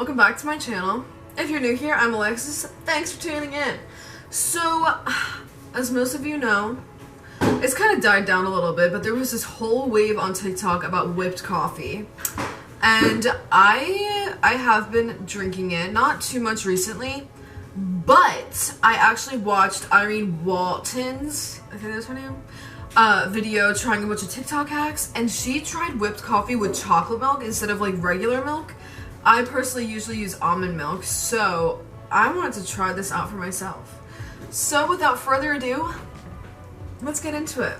welcome back to my channel. If you're new here, I'm Alexis. Thanks for tuning in. So, as most of you know, it's kind of died down a little bit, but there was this whole wave on TikTok about whipped coffee. And I have been drinking it, not too much recently, but I actually watched Irene Walton's, I think that's her name, video trying a bunch of TikTok hacks, and she tried whipped coffee with chocolate milk instead of like regular milk. I personally usually use almond milk, so I wanted to try this out for myself. So without further ado, let's get into it.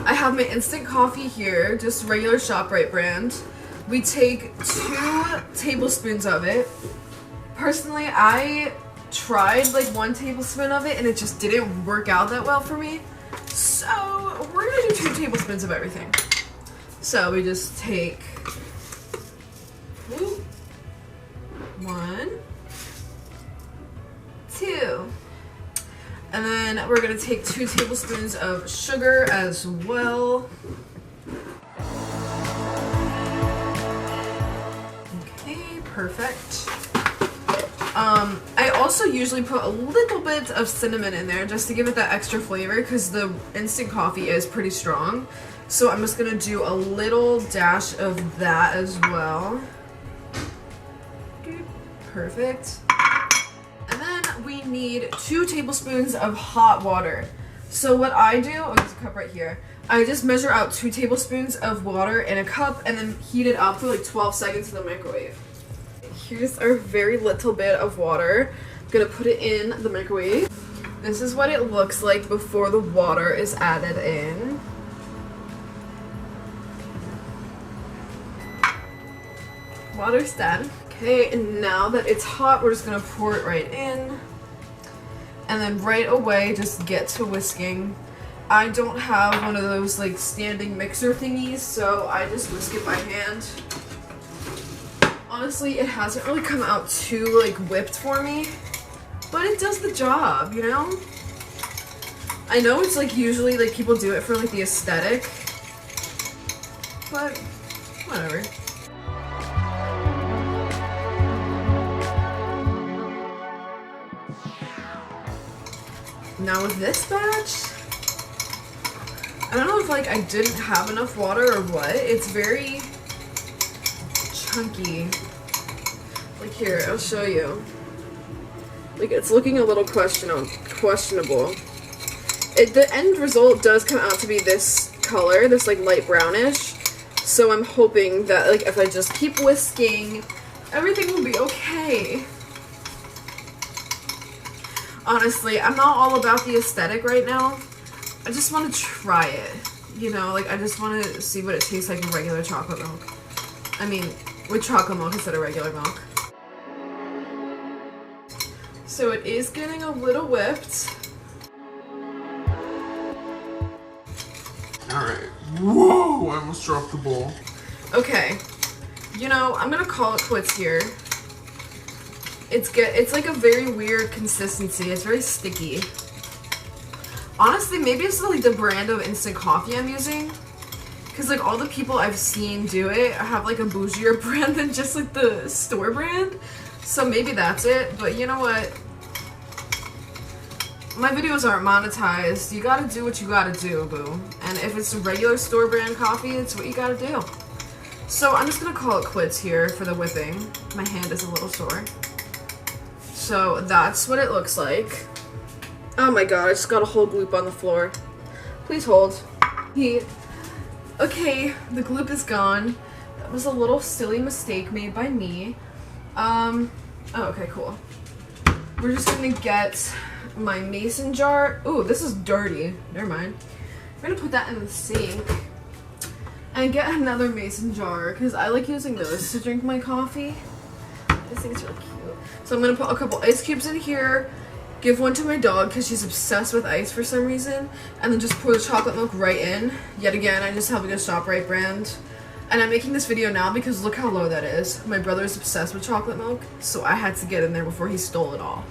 I have my instant coffee here, just regular ShopRite brand. We take 2 tablespoons of it. Personally, I tried like 1 tablespoon of it and it just didn't work out that well for me. So we're gonna do 2 tablespoons of everything. So we just take 1, 2. And then we're gonna take 2 tablespoons of sugar as well. Okay, perfect. I also usually put a little bit of cinnamon in there just to give it that extra flavor because the instant coffee is pretty strong. So I'm just gonna do a little dash of that as well. Perfect. And then we need 2 tablespoons of hot water. So what I do, oh, there's a cup right here. I just measure out 2 tablespoons of water in a cup and then heat it up for like 12 seconds in the microwave. Here's our very little bit of water. I'm gonna put it in the microwave. This is what it looks like before the water is added in. Water's done. Okay, and now that it's hot, we're just gonna pour it right in. And then right away, just get to whisking. I don't have one of those like standing mixer thingies, so I just whisk it by hand. Honestly, it hasn't really come out too like whipped for me, but it does the job, you know? I know it's like usually like people do it for like the aesthetic, but whatever. Now with this batch, I don't know if like I didn't have enough water or what. It's very chunky. Like here, I'll show you. Like it's looking a little questionable. The end result does come out to be this color, this like light brownish. So I'm hoping that like if I just keep whisking, everything will be okay. Honestly, I'm not all about the aesthetic right now. I just want to try it. You know, like I just want to see what it tastes like in regular chocolate milk. I mean, with chocolate milk instead of regular milk. So it is getting a little whipped. Alright. Whoa! I almost dropped the bowl. Okay. You know, I'm gonna call it quits here. It's like a very weird consistency. It's very sticky. Honestly, maybe it's like the brand of instant coffee I'm using. Because like all the people I've seen do it have like a bougier brand than just like the store brand. So maybe that's it. But you know what? My videos aren't monetized. You gotta do what you gotta do, boo. And if it's a regular store brand coffee, it's what you gotta do. So I'm just gonna call it quits here for the whipping. My hand is a little sore. So that's what it looks like. Oh my god, I just got a whole gloop on the floor. Please hold. Okay, the gloop is gone. That was a little silly mistake made by me. Oh, okay, cool. We're just gonna get my mason jar. Ooh, this is dirty. Never mind. We're gonna put that in the sink. And get another mason jar, because I like using those to drink my coffee. This thing's really cute. So I'm gonna put a couple ice cubes in here, give one to my dog because she's obsessed with ice for some reason, and then just pour the chocolate milk right in. Yet again, I just have like a ShopRite brand. And I'm making this video now because look how low that is. My brother is obsessed with chocolate milk, so I had to get in there before he stole it all.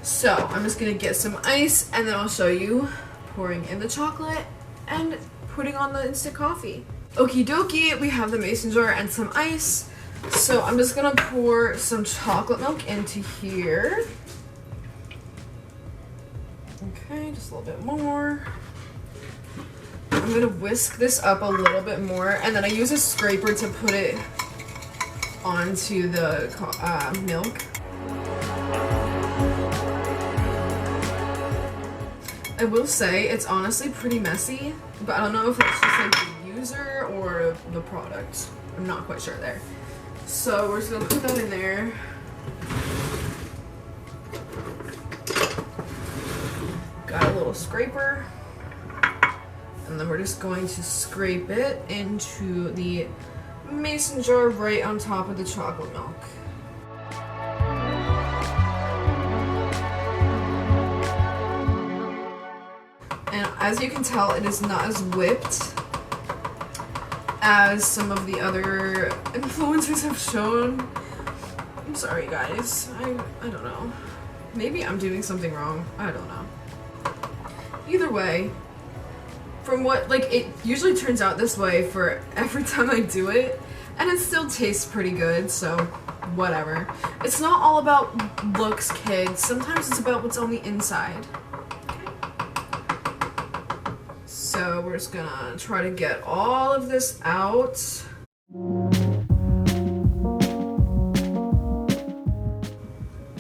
So I'm just gonna get some ice and then I'll show you pouring in the chocolate and putting on the instant coffee. Okie dokie, we have the mason jar and some ice. So I'm just gonna pour some chocolate milk into here. Okay, just a little bit more. I'm gonna whisk this up a little bit more, and then I use a scraper to put it onto the milk. I will say it's honestly pretty messy, but I don't know if it's just like the user or the product. I'm not quite sure there. So we're just gonna put that in there. Got a little scraper. And then we're just going to scrape it into the mason jar right on top of the chocolate milk. And as you can tell, it is not as whipped as some of the other influencers have shown. I'm sorry guys, I don't know. Maybe I'm doing something wrong, I don't know. Either way, from what, like, it usually turns out this way for every time I do it, and it still tastes pretty good, so whatever. It's not all about looks, kids. Sometimes it's about what's on the inside. So we're just gonna try to get all of this out.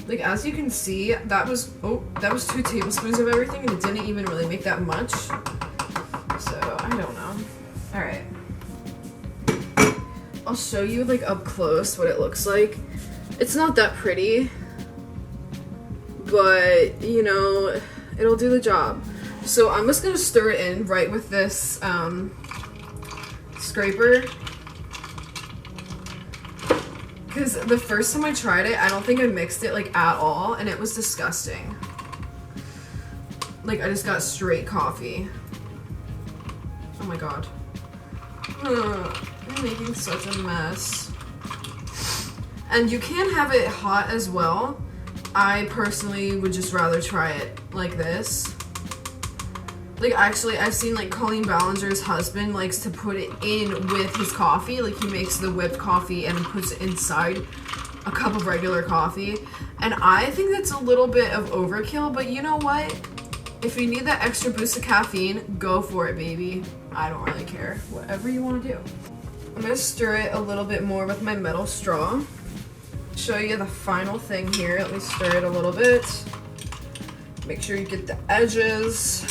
Like, as you can see, that was 2 tablespoons of everything, and it didn't even really make that much. So I don't know. All right. I'll show you like up close what it looks like. It's not that pretty, but you know, it'll do the job. So I'm just gonna stir it in right with this scraper. Because the first time I tried it, I don't think I mixed it like at all, and it was disgusting. Like, I just got straight coffee. Oh my god. I'm making such a mess. And you can have it hot as well. I personally would just rather try it like this. Like, actually, I've seen like Colleen Ballinger's husband likes to put it in with his coffee. Like, he makes the whipped coffee and puts it inside a cup of regular coffee. And I think that's a little bit of overkill, but you know what? If you need that extra boost of caffeine, go for it, baby. I don't really care. Whatever you want to do. I'm gonna stir it a little bit more with my metal straw. Show you the final thing here. Let me stir it a little bit. Make sure you get the edges.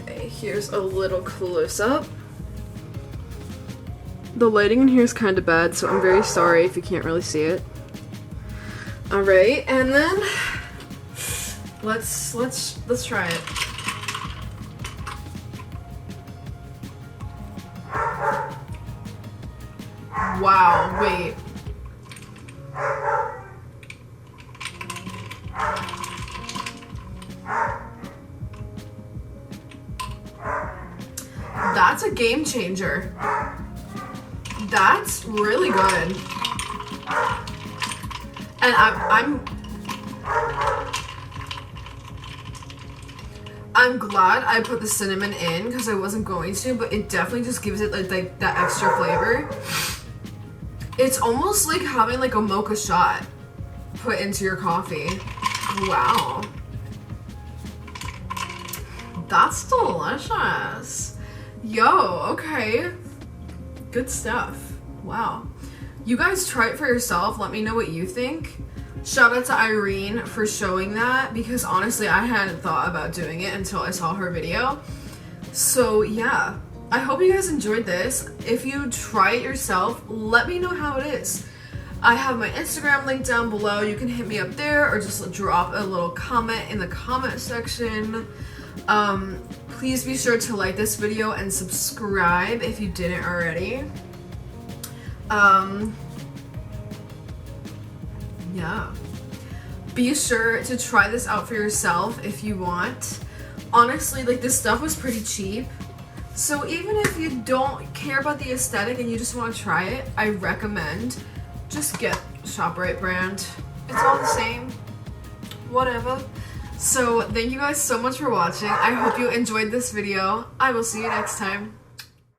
Okay, here's a little close-up. The lighting in here is kind of bad, so I'm very sorry if you can't really see it. All right, and then let's try it. Wow, wait. That's a game changer. That's really good. And I'm glad I put the cinnamon in because I wasn't going to, but it definitely just gives it like that extra flavor. It's almost like having like a mocha shot put into your coffee. Wow. That's delicious. Yo, okay. Good stuff. Wow. You guys try it for yourself. Let me know what you think. Shout out to Irene for showing that, because honestly, I hadn't thought about doing it until I saw her video. So yeah, I hope you guys enjoyed this. If you try it yourself, let me know how it is. I have my Instagram link down below. You can hit me up there or just drop a little comment in the comment section. Please be sure to like this video and subscribe if you didn't already. Yeah. Be sure to try this out for yourself if you want. Honestly, like, this stuff was pretty cheap. So even if you don't care about the aesthetic and you just want to try it, I recommend just get ShopRite brand. It's all the same. Whatever. So thank you guys so much for watching. I hope you enjoyed this video. I will see you next time.